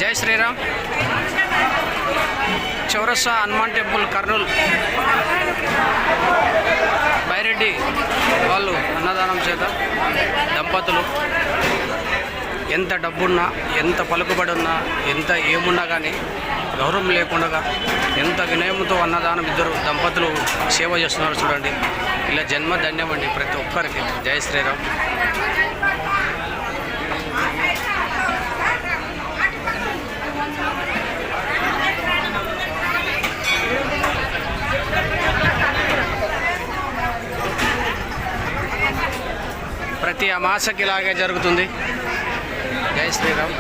జై శ్రీరామ్. చౌరస్తా హనుమాన్ టెంపుల్ కర్నూలు బైరెడ్డి వాళ్ళు అన్నదానం చేత దంపతులు ఎంత డబ్బున్నా, ఎంత పలుకుబడి ఉన్నా, ఎంత ఏమున్నా కానీ గౌరవం లేకుండా ఎంత వినయంతో అన్నదానం ఇద్దరు దంపతులు సేవ చేస్తున్నారు చూడండి. ఇలా జన్మ ధన్యమండి ప్రతి ఒక్కరికి. జై శ్రీరామ్. ప్రతి అమాసకి ఇలాగే జరుగుతుంది. జై శ్రీరామ్.